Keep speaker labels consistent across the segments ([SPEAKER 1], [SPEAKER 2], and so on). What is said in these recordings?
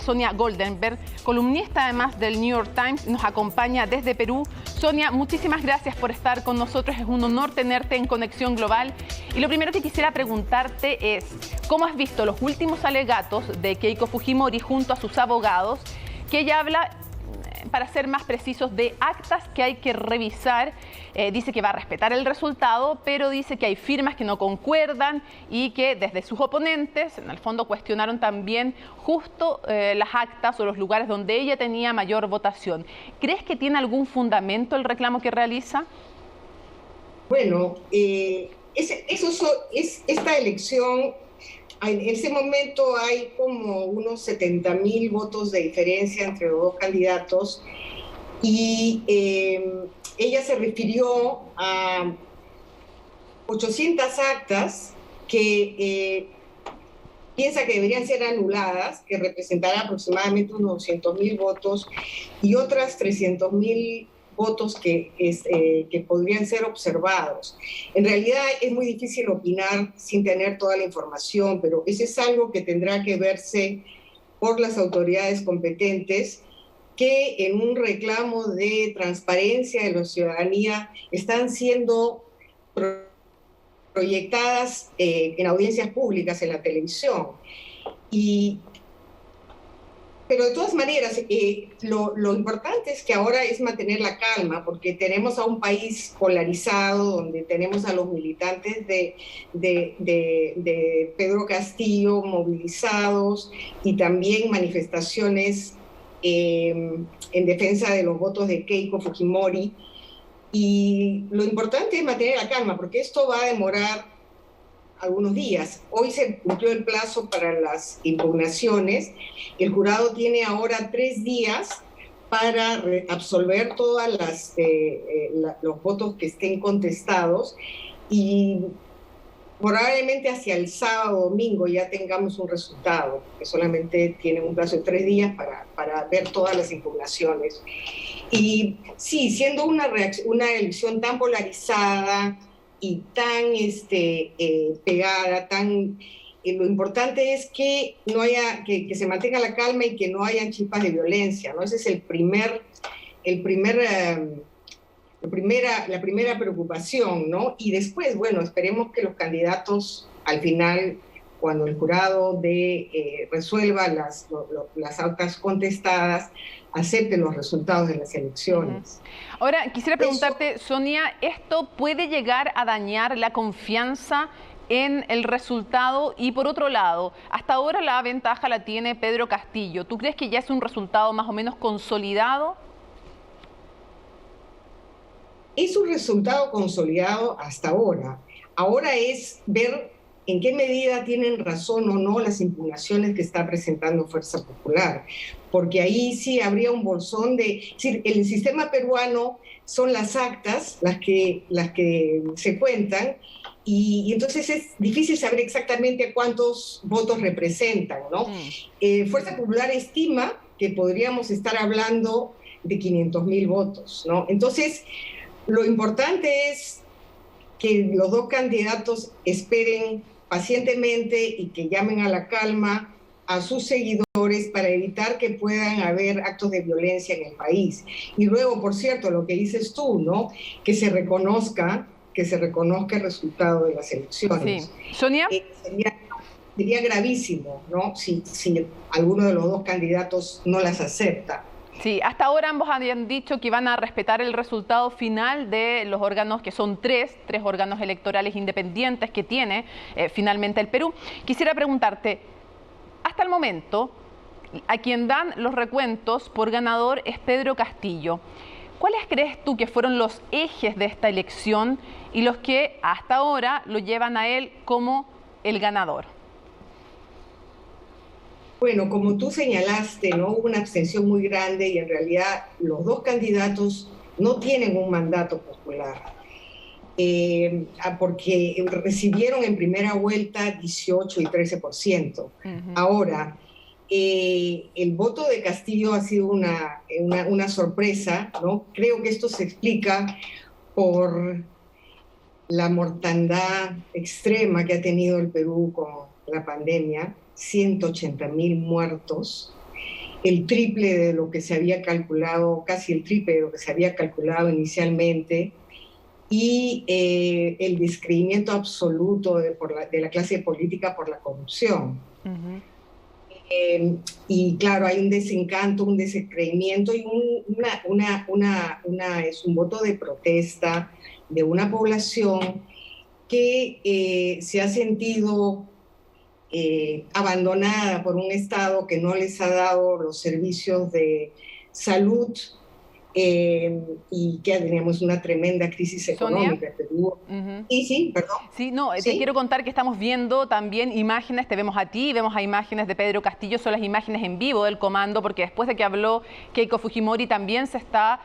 [SPEAKER 1] Sonia Goldenberg, columnista además del New York Times, nos acompaña desde Perú. Sonia, muchísimas gracias por estar con nosotros. Es un honor tenerte en Conexión Global. Y lo primero que quisiera preguntarte es, ¿cómo has visto los últimos alegatos de Keiko Fujimori junto a sus abogados? Que ella habla, para ser más precisos, de actas que hay que revisar. Dice que va a respetar el resultado, pero dice que hay firmas que no concuerdan y que desde sus oponentes, en el fondo, cuestionaron también justo las actas o los lugares donde ella tenía mayor votación. ¿Crees que tiene algún fundamento el reclamo que realiza?
[SPEAKER 2] Bueno, esta elección, en ese momento hay como unos 70.000 votos de diferencia entre los dos candidatos y ella se refirió a 800 actas que piensa que deberían ser anuladas, que representarán aproximadamente unos 200.000 votos y otras 300.000 votos que podrían ser observados. En realidad es muy difícil opinar sin tener toda la información, pero eso es algo que tendrá que verse por las autoridades competentes, que en un reclamo de transparencia de la ciudadanía están siendo proyectadas en audiencias públicas en la televisión. Pero de todas maneras, lo importante es que ahora es mantener la calma, porque tenemos a un país polarizado, donde tenemos a los militantes de Pedro Castillo movilizados y también manifestaciones en defensa de los votos de Keiko Fujimori. Y lo importante es mantener la calma, porque esto va a demorar algunos días. Hoy se cumplió el plazo para las impugnaciones. El jurado tiene ahora 3 días para absolver todos los votos que estén contestados y probablemente hacia el sábado o domingo ya tengamos un resultado, que solamente tienen un plazo de 3 días para ver todas las impugnaciones. Y sí, siendo una elección tan polarizada y tan pegada, lo importante es que no haya, que se mantenga la calma y que no hayan chispas de violencia, ¿no? Ese es la primera preocupación, ¿no? Y después, bueno, esperemos que los candidatos al final, cuando el jurado resuelva las actas contestadas, acepten los resultados de las elecciones.
[SPEAKER 1] Ahora, quisiera preguntarte, Sonia, ¿esto puede llegar a dañar la confianza en el resultado? Y por otro lado, hasta ahora la ventaja la tiene Pedro Castillo. ¿Tú crees que ya es un resultado más o menos consolidado?
[SPEAKER 2] Es un resultado consolidado hasta ahora. Ahora es ver en qué medida tienen razón o no las impugnaciones que está presentando Fuerza Popular, porque ahí sí habría un bolsón es decir, el sistema peruano son las actas las que se cuentan y entonces es difícil saber exactamente cuántos votos representan, ¿no? Fuerza Popular estima que podríamos estar hablando de 500.000 votos, ¿no? Entonces, lo importante es que los dos candidatos esperen pacientemente y que llamen a la calma a sus seguidores para evitar que puedan haber actos de violencia en el país. Y luego, por cierto, lo que dices tú, ¿no? Que se reconozca el resultado de las elecciones.
[SPEAKER 1] Sí. Sonia.
[SPEAKER 2] Sería gravísimo, ¿no? Si alguno de los dos candidatos no las acepta.
[SPEAKER 1] Sí, hasta ahora ambos habían dicho que van a respetar el resultado final de los órganos, que son tres órganos electorales independientes que tiene finalmente el Perú. Quisiera preguntarte, hasta el momento, a quien dan los recuentos por ganador es Pedro Castillo. ¿Cuáles crees tú que fueron los ejes de esta elección y los que hasta ahora lo llevan a él como el ganador?
[SPEAKER 2] Bueno, como tú señalaste, ¿no? Hubo una abstención muy grande y en realidad los dos candidatos no tienen un mandato popular, porque recibieron en primera vuelta 18 y 13%. Ahora, el voto de Castillo ha sido una sorpresa, ¿no? Creo que esto se explica por la mortandad extrema que ha tenido el Perú con la pandemia, 180.000 muertos, el triple de lo que se había calculado, casi el triple de lo que se había calculado inicialmente, y el descreimiento absoluto de la clase política por la corrupción.
[SPEAKER 1] Ujú.
[SPEAKER 2] Y claro, hay un desencanto, un descreimiento y es un voto de protesta de una población que se ha sentido abandonada por un Estado que no les ha dado los servicios de salud, y que tenemos una tremenda crisis
[SPEAKER 1] Sonia.
[SPEAKER 2] económica. Perú.
[SPEAKER 1] Ujú.
[SPEAKER 2] Sí, perdón.
[SPEAKER 1] Sí, no, te
[SPEAKER 2] ¿Sí?
[SPEAKER 1] quiero contar que estamos viendo también imágenes, te vemos a ti, vemos a imágenes de Pedro Castillo, son las imágenes en vivo del comando, porque después de que habló Keiko Fujimori también se está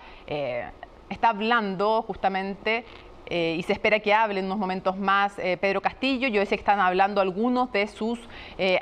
[SPEAKER 1] hablando justamente, y se espera que hable en unos momentos más Pedro Castillo. Yo sé que están hablando algunos de sus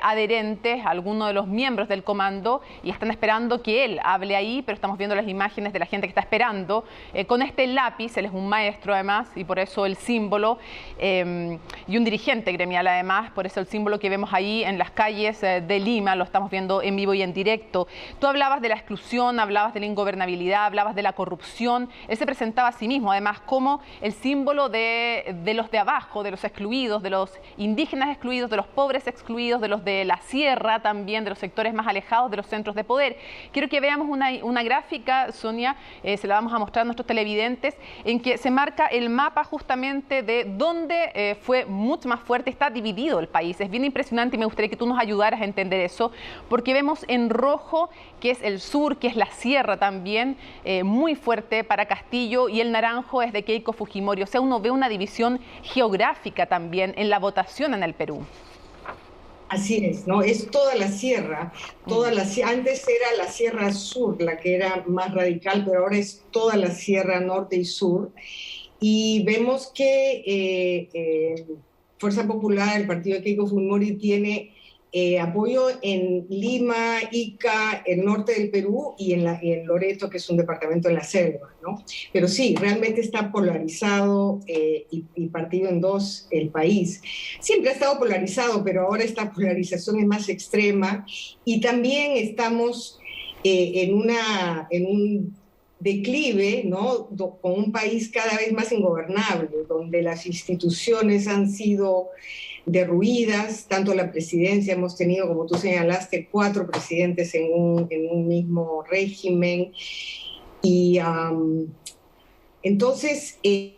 [SPEAKER 1] adherentes, algunos de los miembros del comando, y están esperando que él hable ahí, pero estamos viendo las imágenes de la gente que está esperando con este lápiz. Él es un maestro además, y por eso el símbolo, y un dirigente gremial además, por eso el símbolo que vemos ahí en las calles de Lima, lo estamos viendo en vivo y en directo. Tú hablabas de la exclusión, hablabas de la ingobernabilidad, hablabas de la corrupción. Él se presentaba a sí mismo además como el símbolo de los de abajo, de los excluidos, de los indígenas excluidos, de los pobres excluidos, de los de la sierra también, de los sectores más alejados de los centros de poder. Quiero que veamos una gráfica, Sonia, se la vamos a mostrar a nuestros televidentes, en que se marca el mapa justamente de dónde fue mucho más fuerte, está dividido el país. Es bien impresionante y me gustaría que tú nos ayudaras a entender eso, porque vemos en rojo que es el sur, que es la sierra también, muy fuerte para Castillo, y el naranjo es de Keiko Fujimori. O sea, uno ve una división geográfica también en la votación en el Perú.
[SPEAKER 2] Así es, ¿no? Es toda la sierra, antes era la sierra sur la que era más radical, pero ahora es toda la sierra norte y sur. Y vemos que Fuerza Popular, el partido de Keiko Fujimori, tiene apoyo en Lima, Ica, el norte del Perú, y en Loreto, que es un departamento en la selva, ¿no? Pero sí, realmente está polarizado y partido en dos el país. Siempre ha estado polarizado, pero ahora esta polarización es más extrema, y también estamos en un declive, ¿no? Con un país cada vez más ingobernable, donde las instituciones han sido derruidas, tanto la presidencia, hemos tenido, como tú señalaste, 4 presidentes en un mismo régimen, y entonces hay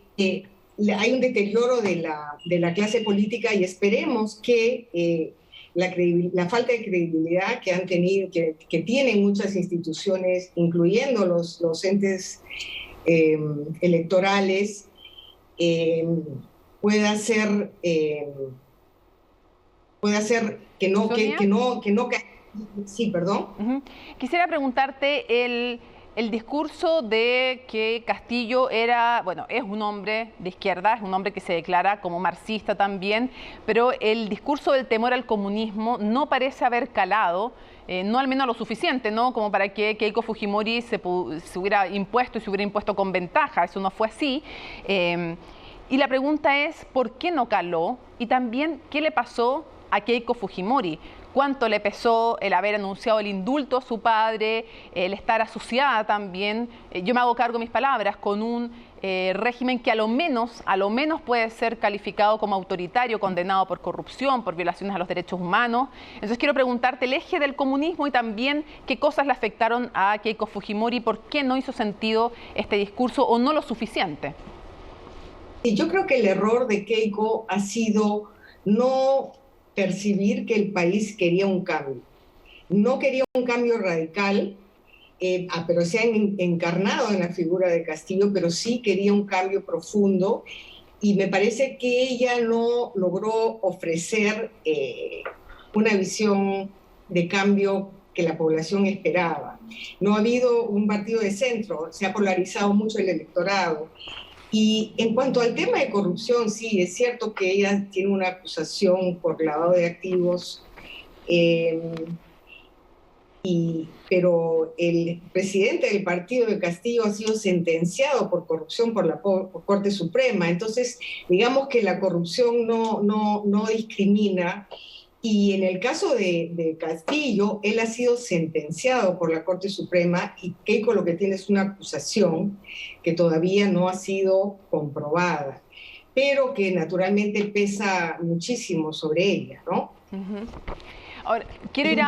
[SPEAKER 2] un deterioro de la clase política, y esperemos que la falta de credibilidad que han tenido, que tienen muchas instituciones, incluyendo los entes electorales, pueda hacer que no sí, perdón.
[SPEAKER 1] Uh-huh. Quisiera preguntarte el discurso de que Castillo era, bueno, es un hombre de izquierda, es un hombre que se declara como marxista también, pero el discurso del temor al comunismo no parece haber calado, no al menos lo suficiente, ¿no? Como para que Keiko Fujimori se hubiera impuesto, y se hubiera impuesto con ventaja. Eso no fue así. Y la pregunta es, ¿por qué no caló? Y también, ¿qué le pasó a Keiko Fujimori? ¿Cuánto le pesó el haber anunciado el indulto a su padre, el estar asociada también, yo me hago cargo de mis palabras, con un régimen que a lo menos puede ser calificado como autoritario, condenado por corrupción, por violaciones a los derechos humanos? Entonces quiero preguntarte el eje del comunismo, y también qué cosas le afectaron a Keiko Fujimori, por qué no hizo sentido este discurso, o no lo suficiente.
[SPEAKER 2] Y yo creo que el error de Keiko ha sido no percibir que el país quería un cambio. No quería un cambio radical, pero se ha encarnado en la figura de Castillo, pero sí quería un cambio profundo, y me parece que ella no logró ofrecer una visión de cambio que la población esperaba. No ha habido un partido de centro, se ha polarizado mucho el electorado. Y en cuanto al tema de corrupción, sí, es cierto que ella tiene una acusación por lavado de activos, pero el presidente del partido de Castillo ha sido sentenciado por corrupción por la Corte Suprema. Entonces, digamos que la corrupción no discrimina, Y en el caso de Castillo, él ha sido sentenciado por la Corte Suprema y Keiko lo que tiene es una acusación que todavía no ha sido comprobada, pero que naturalmente pesa muchísimo sobre ella, ¿no?
[SPEAKER 1] Uh-huh. Ahora, quiero ir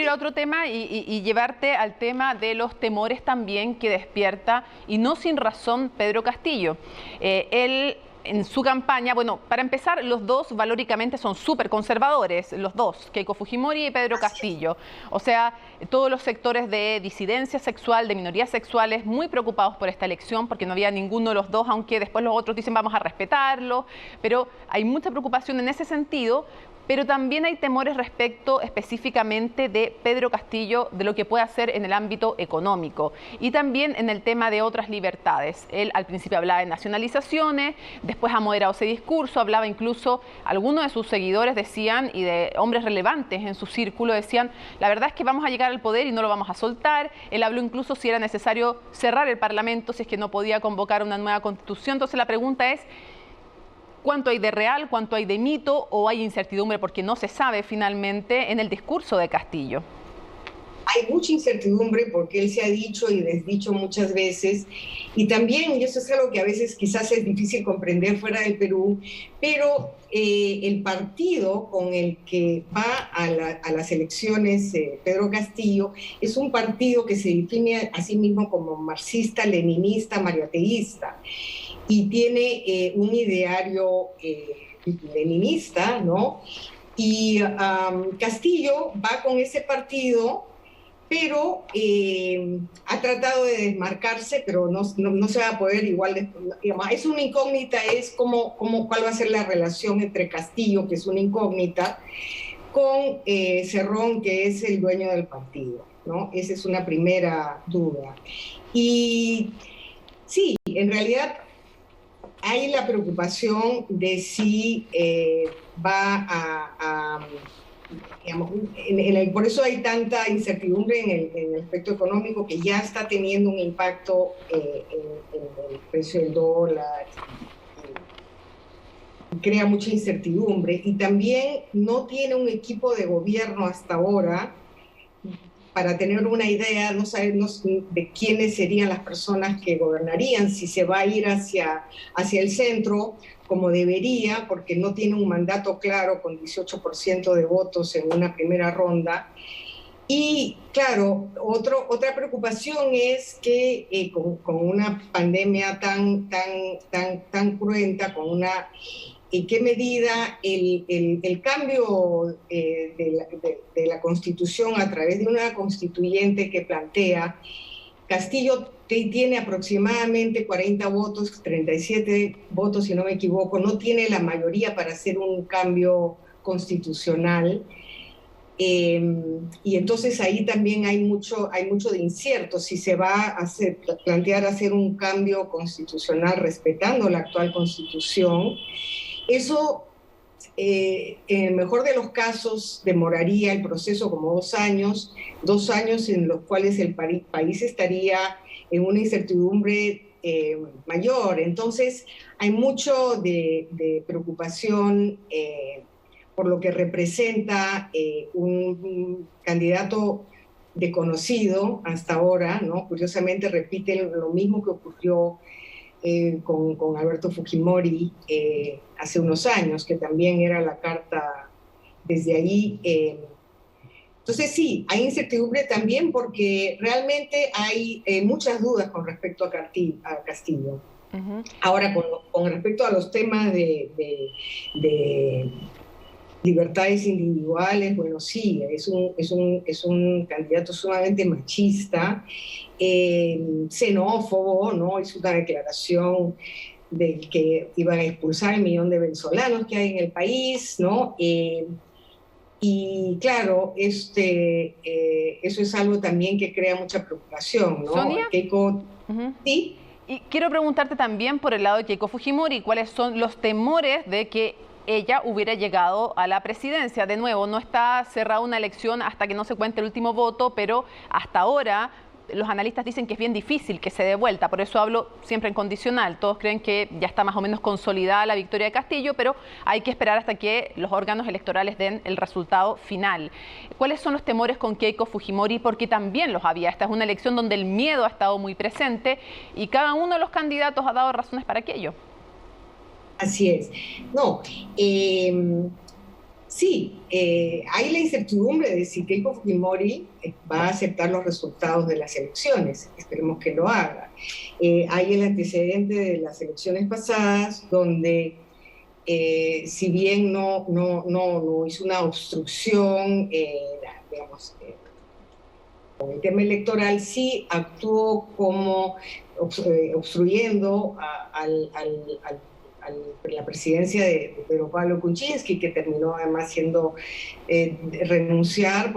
[SPEAKER 1] a otro tema y llevarte al tema de los temores también que despierta, y no sin razón, Pedro Castillo. Él, en su campaña, bueno, para empezar, los dos valóricamente son súper conservadores, los dos, Keiko Fujimori y Pedro Castillo. O sea, todos los sectores de disidencia sexual, de minorías sexuales, muy preocupados por esta elección, porque no había ninguno de los dos, aunque después los otros dicen vamos a respetarlo, pero hay mucha preocupación en ese sentido. Pero también hay temores respecto específicamente de Pedro Castillo, de lo que puede hacer en el ámbito económico y también en el tema de otras libertades. Él al principio hablaba de nacionalizaciones, después ha moderado ese discurso, hablaba incluso, algunos de sus seguidores decían, y de hombres relevantes en su círculo decían, la verdad es que vamos a llegar al poder y no lo vamos a soltar. Él habló incluso si era necesario cerrar el Parlamento, si es que no podía convocar una nueva constitución. Entonces la pregunta es, ¿cuánto hay de real, cuánto hay de mito o hay incertidumbre porque no se sabe finalmente en el discurso de Castillo?
[SPEAKER 2] Hay mucha incertidumbre porque él se ha dicho y desdicho muchas veces, y también, y eso es algo que a veces quizás es difícil comprender fuera del Perú, pero el partido con el que va a las elecciones Pedro Castillo es un partido que se define a sí mismo como marxista, leninista, marioteísta, y tiene un ideario leninista, ¿no? Y Castillo va con ese partido, pero ha tratado de desmarcarse, pero no se va a poder igual. Digamos, es una incógnita, es cuál va a ser la relación entre Castillo, que es una incógnita, con Cerrón, que es el dueño del partido, ¿no? Esa es una primera duda. Y sí, en realidad hay la preocupación de si va digamos, por eso hay tanta incertidumbre en el aspecto económico, que ya está teniendo un impacto en el precio del dólar, crea mucha incertidumbre, y también no tiene un equipo de gobierno hasta ahora. Para tener una idea, no sabemos de quiénes serían las personas que gobernarían, si se va a ir hacia el centro, como debería, porque no tiene un mandato claro con 18% de votos en una primera ronda. Y claro, otra preocupación es que con una pandemia tan cruenta, en qué medida el cambio de la Constitución a través de una constituyente que plantea, Castillo tiene aproximadamente 40 votos, 37 votos si no me equivoco, no tiene la mayoría para hacer un cambio constitucional, y entonces ahí también hay mucho de incierto si se va a plantear hacer un cambio constitucional respetando la actual Constitución. Eso, en el mejor de los casos, demoraría el proceso como 2 años en los cuales el país estaría en una incertidumbre mayor. Entonces, hay mucho de preocupación por lo que representa un candidato desconocido hasta ahora, ¿no? Curiosamente repite lo mismo que ocurrió con Alberto Fujimori hace unos años, que también era la carta desde allí. Entonces sí, hay incertidumbre también porque realmente hay muchas dudas con respecto a Castillo. Uh-huh. Ahora, con respecto a los temas de libertades individuales, bueno, sí, es un candidato sumamente machista, xenófobo, ¿no? Hizo una declaración de que iban a expulsar 1 millón de venezolanos que hay en el país, ¿no? Y claro, eso es algo también que crea mucha preocupación, ¿no?
[SPEAKER 1] Sonia,
[SPEAKER 2] Keiko, uh-huh. ¿Sí?
[SPEAKER 1] Y quiero preguntarte también por el lado de Keiko Fujimori, ¿cuáles son los temores de que ella hubiera llegado a la presidencia? De nuevo, no está cerrada una elección hasta que no se cuente el último voto, pero hasta ahora los analistas dicen que es bien difícil que se dé vuelta, por eso hablo siempre en condicional. Todos creen que ya está más o menos consolidada la victoria de Castillo, pero hay que esperar hasta que los órganos electorales den el resultado final. ¿Cuáles son los temores con Keiko Fujimori? Porque también los había. Esta es una elección donde el miedo ha estado muy presente y cada uno de los candidatos ha dado razones para aquello.
[SPEAKER 2] Así es. No, sí, hay la incertidumbre de si Keiko Fujimori va a aceptar los resultados de las elecciones. Esperemos que lo haga. Hay el antecedente de las elecciones pasadas, donde si bien no hizo una obstrucción, digamos, con el tema electoral, sí actuó como obstruyendo a la presidencia de Pedro Pablo Kuczynski, que terminó además renunciando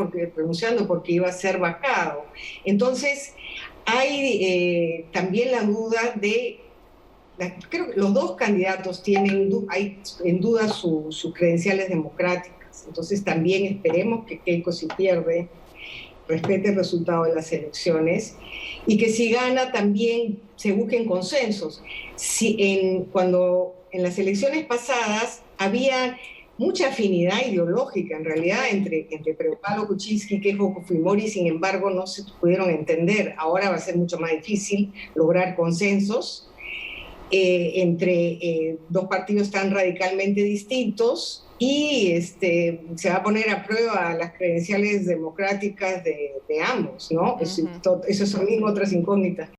[SPEAKER 2] porque iba a ser vacado. Entonces, hay también la duda creo que los dos candidatos hay en duda sus credenciales democráticas. Entonces, también esperemos que Keiko, si pierde, respete el resultado de las elecciones y que si gana también se busquen consensos. Cuando en las elecciones pasadas había mucha afinidad ideológica en realidad entre Pedro Pablo Kuczynski y Keiko Fujimori, sin embargo no se pudieron entender. Ahora va a ser mucho más difícil lograr consensos entre dos partidos tan radicalmente distintos, y se va a poner a prueba las credenciales democráticas de ambos, ¿no? Esas son otras incógnitas.